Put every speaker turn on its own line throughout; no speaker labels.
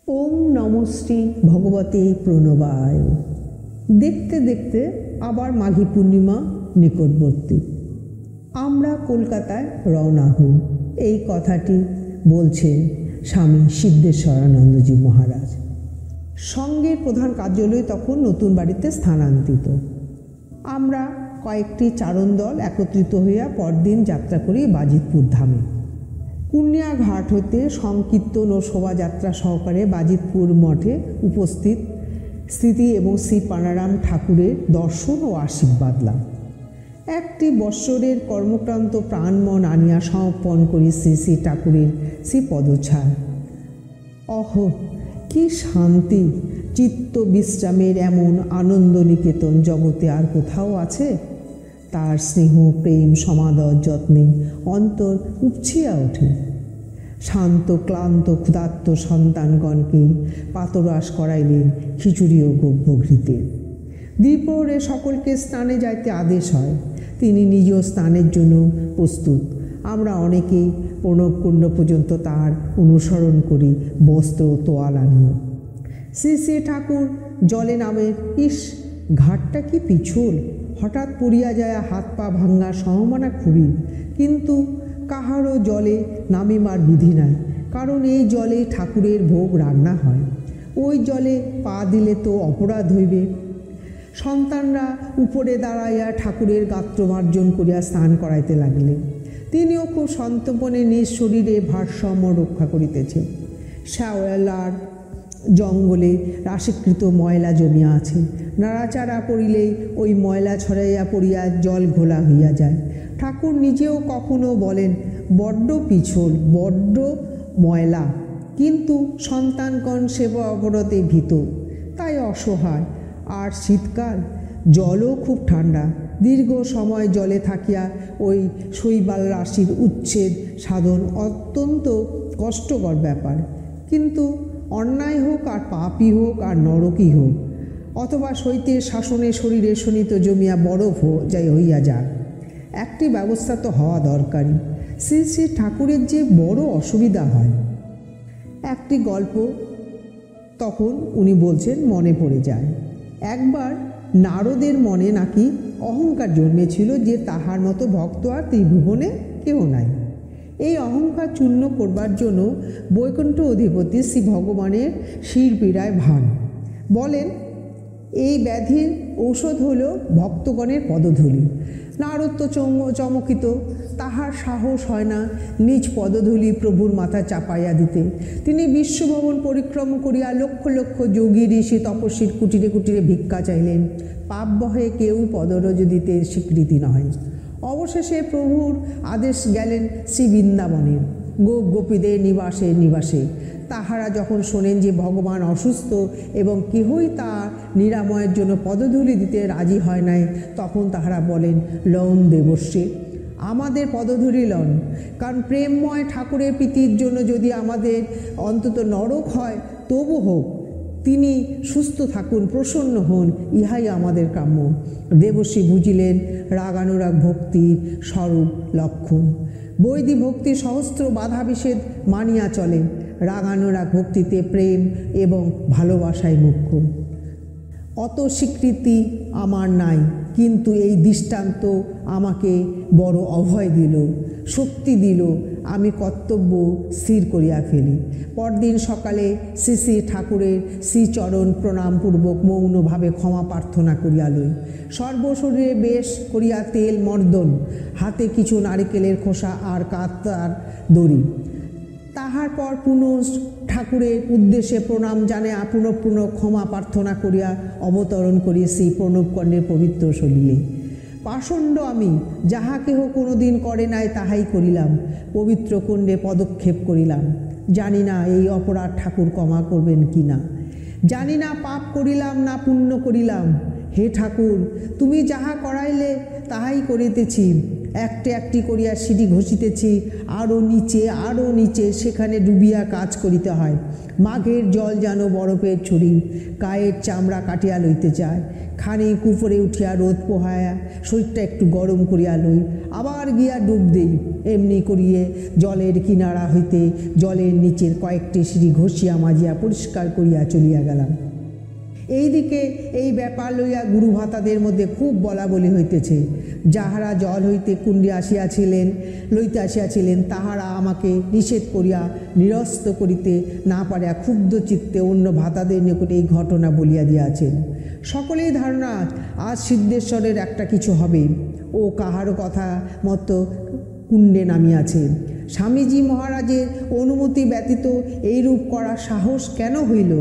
ওম নমশ্রী ভগবতে প্রণবায়। দেখতে দেখতে আবার মাঘী পূর্ণিমা নিকটবর্তী। আমরা কলকাতায় রওনা হই। এই কথাটি বলছেন স্বামী সিদ্ধেশ্বরানন্দজি মহারাজ। সঙ্গের প্রধান কার্যালয় তখন নতুন বাড়িতে স্থানান্তরিত। আমরা কয়েকটি চারণ দল একত্রিত হইয়া পরদিন যাত্রা করি বাজিতপুর ধামে। কুর্নিয়া ঘাট হইতে সংকীর্তন ও শোভাযাত্রা সহকারে বাজিতপুর মঠে উপস্থিত স্মৃতি এবং শ্রী পানারাম ঠাকুরের দর্শন ও আশীর্বাদ লাভ। একটি বৎসরের কর্মক্রান্ত প্রাণমন আনিয়া সমর্পণ করি শ্রী শ্রী ঠাকুরের শ্রী পদছায়। অহ, কি শান্তি! চিত্ত বিশ্রামের এমন আনন্দ নিকেতন জগতে আর কোথাও আছে? তার স্নেহ প্রেম সমাদর যত্নে অন্তর উপছিয়া ওঠে। শান্ত ক্লান্ত ক্ষুধার্ত সন্তানগণকে পাতরাস করাইলেন খিচুড়ি ও গভ্যঘৃতে। দ্বিপ্রহরে সকলকে স্নানে যাইতে আদেশ হয়। তিনি নিজ স্নানের জন্য প্রস্তুত। আমরা অনেকেই প্রণবকুণ্ড পর্যন্ত তার অনুসরণ করি বস্ত্র ও তোয়ালা নিয়ে। শ্রী শ্রী ঠাকুর জলে নামে। ইস, ঘাটটা কি পিছল! হঠাৎ পড়িয়া যায় হাত পা ভাঙ্গার সম্ভাবনা খুবই। কিন্তু কাহারও জলে নামিমার বিধি নাই, কারণ এই জলে ঠাকুরের ভোগ রান্না হয়। ওই জলে পা দিলে তো অপরাধ হইবে। সন্তানরা উপরে দাঁড়াইয়া ঠাকুরের গাত্রমার্জন করিয়া স্নান করাইতে লাগলেন। তিনিও খুব সন্তর্পণে নিজ শরীরে ভারসাম্য রক্ষা করিতেছেন। শ্যাওলার জঙ্গলে রাশিকৃত ময়লা জমিয়া আছে। নাড়াচাড়া পড়িলেই ওই ময়লা ছড়াইয়া পড়িয়া জল ঘোলা হইয়া যায়। ঠাকুর নিজেও কখনো বলেন, বড্ড পিছল, বড্ড ময়লা। কিন্তু সন্তানগণ সেবা অবরতে ভীত, তাই অসহায়। আর শীতকাল, জলও খুব ঠান্ডা। দীর্ঘ সময় জলে থাকিয়া ওই শৈবাল রাশির উচ্ছেদ সাধন অত্যন্ত কষ্টকর ব্যাপার। কিন্তু অন্যায় হোক আর পাপই হোক আর নরকই হোক, অথবা শৈত্যের শাসনে শরীরে শোণিত জমিয়া বরফ হইয়া যাক, একটি ব্যবস্থা তো হওয়া দরকারি। শ্রী শ্রী ঠাকুরের যে বড় অসুবিধা হয়। একটি গল্প তখন উনি বলছেন মনে পড়ে যায়। একবার নারদের মনে নাকি অহংকার জন্মেছিল যে তাহার মতো ভক্ত আর ত্রিভুবনে কেউ নাই। এই অহংকার চূর্ণ করবার জন্য বৈকুণ্ঠ অধিপতি শ্রী ভগবানের শিরপীড়ায় ভান। বলেন, এই ব্যাধির ঔষধ হল ভক্তগণের পদধূলি। নারদ তো চমকিত, তাহার সাহস হয় না নিজ পদধূলি প্রভুর মাথা চাপাইয়া দিতে। তিনি বিশ্বভবন পরিক্রম করিয়া লক্ষ লক্ষ যোগী ঋষি তপস্বীর কুটিরে কুটিরে ভিক্ষা চাইলেন। পাপ বহে কেউ পদরজ দিতে স্বীকৃতি নয়। অবশেষে প্রভুর আদেশ গেলেন শ্রী বৃন্দাবনের গোপীদের নিবাসে। তাহারা যখন শোনেন যে ভগবান অসুস্থ এবং কেহই তা নিরাময়ের জন্য পদধূলি দিতে রাজি হয় নাই, তখন তাহারা বলেন, লন দেবশ্রী, আমাদের পদধূলি লন। কারণ প্রেমময় ঠাকুরের প্রীতির জন্য যদি আমাদের অন্তত নরক হয় তবু হোক, তিনি সুস্থ থাকুন, প্রসন্ন হন, ইহাই আমাদের কাম্য। দেবশ্রী বুঝিলেন রাগানুরাগ ভক্তির স্বরূপ লক্ষণ। বৈদি ভক্তি সহস্র বাধা নিষেধ মানিয়া চলে। রাগানুরাগ ভক্তিতে প্রেম এবং ভালোবাসাই মুখ্য। অত স্বীকৃতি আমার নাই, কিন্তু এই দৃষ্টান্ত আমাকে বড় অভয় দিল, শক্তি দিল। আমি কর্তব্য স্থির করিয়া ফেলি। পরদিন সকালে শ্রী শ্রী ঠাকুরের শ্রীচরণ প্রণামপূর্বক মৌনভাবে ক্ষমা প্রার্থনা করিয়া লই। সর্বশরীরে বেশ করিয়া তেল মর্দন, হাতে কিছু নারিকেলের খোসা আর কাতার দড়ি। তাহার পর পুনঃ ঠাকুরের উদ্দেশ্যে প্রণাম জানিয়া পুনঃ ক্ষমা প্রার্থনা করিয়া অবতরণ করি শ্রী প্রণবকণ্ডের পবিত্র সলিলে। পাষণ্ড আমি, যাহা কেহ কোনোদিন করে নাই তাহাই করিলাম। পবিত্র কুণ্ডে পদক্ষেপ করিলাম। জানি না এই অপরাধ ঠাকুর ক্ষমা করবেন কি না। জানি না পাপ করিলাম না পুণ্য করিলাম। হে ঠাকুর, তুমি যাহা করাইলে তাহাই করিতেছি। একটি একটি করিয়া সিঁড়ি ঘষিতেছি, আরও নিচে, সেখানে ডুবিয়া কাজ করিতে হয়। মাঘের জল যেন বরফের ছুরি, গায়ের চামড়া কাটিয়া লইতে চায়। খানিক উপরে উঠিয়া রোদ পোহায়া শরীরটা একটু গরম করিয়া লই, আবার গিয়া ডুব দেই। এমনি করিয়ে জলের কিনারা হইতে জলের নিচের কয়েকটি সিঁড়ি ঘষিয়া মাজিয়া পরিষ্কার করিয়া চলিয়া গেলাম। এইদিকে এই ব্যাপার লইয়া গুরু ভাতাদের মধ্যে খুব বলা বলি হইতেছে। যাহারা জল হইতে কুণ্ডে লইতে আসিয়াছিলেন তাহারা আমাকে নিষেধ করিয়া নিরস্ত করিতে না পারিয়া ক্ষুব্ধ চিত্তে অন্য ভাতাদের নিকটে এই ঘটনা বলিয়া দিয়াছেন। সকলেই ধারণা আজ সিদ্ধেশ্বরের একটা কিছু হবে। ও কাহারও কথা মতো কুণ্ডে নামিয়াছে। স্বামীজি মহারাজের অনুমতি ব্যতীত এইরূপ করার সাহস কেন হইল?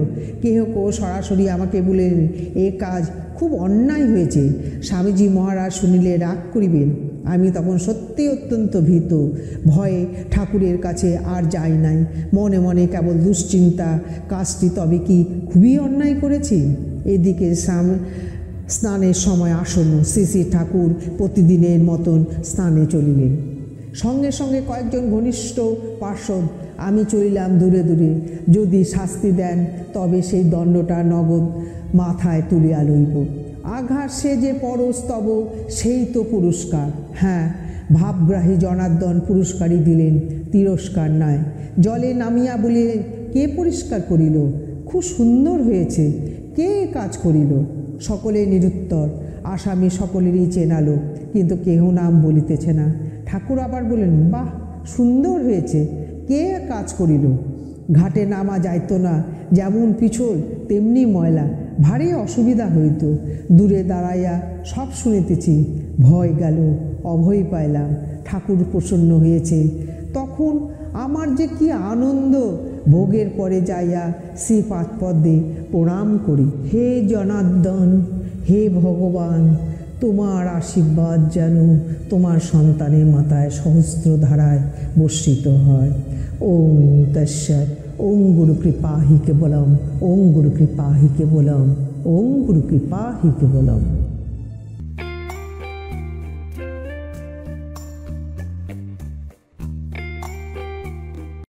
কেহ সরাসরি আমাকে বলেন, এ কাজ খুব অন্যায় হয়েছে, স্বামীজি মহারাজ শুনিলে রাগ করিবেন। আমি তখন সত্যি অত্যন্ত ভীত, ভয়ে ঠাকুরের কাছে আর যাই নাই। মনে মনে কেবল দুশ্চিন্তা, কাজটি তবে কি খুবই অন্যায় করেছি? এদিকে স্নানের সময় আসন্ন। শ্রী ঠাকুর প্রতিদিনের মতন স্নানে চলিলেন, সঙ্গে সঙ্গে কয়েকজন ঘনিষ্ঠ পার্ষদ। আমি চলিলাম দূরে। যদি শাস্তি দেন তবে সেই দণ্ডটা নগদ মাথায় তুলিয়া লইব। আঘাত সে যে পরস্তব, সেই তো পুরস্কার। হ্যাঁ, ভাবগ্রাহী জনার্দন পুরস্কারই দিলেন, তিরস্কার নয়। জলে নামিয়া বলিলেন, কে পরিষ্কার করিল? খুব সুন্দর হয়েছে। কে কাজ করিল? সকলে নিরুত্তর। আসামি সকলেরই চেনালো, কিন্তু কেহ নাম বলিতেছে না। ঠাকুর আবার বলেন, বাহ, সুন্দর হয়েছে। কে কাজ করিল? ঘাটে নামা যাইত না, যেমন পিছল তেমনি ময়লা, ভারী অসুবিধা হইত। দূরে দাঁড়াইয়া সব শুনিতেছি। ভয় গেল, অভয় পাইলাম। ঠাকুর প্রসন্ন হয়েছে। তখন আমার যে কি আনন্দ! ভোগের পরে যাইয়া শ্রীপাদপদ্মে প্রণাম করি। হে জনার্দন, হে ভগবান, তোমার আশীর্বাদ যেন তোমার সন্তানের মাথায় সহস্র ধারায় বর্ষিত হয়। ওম তস্যাৎ। ওম গুরু কৃপা হি কেবলম। ওম গুরু কৃপা হি কেবলম। ওম গুরু কৃপা হি কেবলম।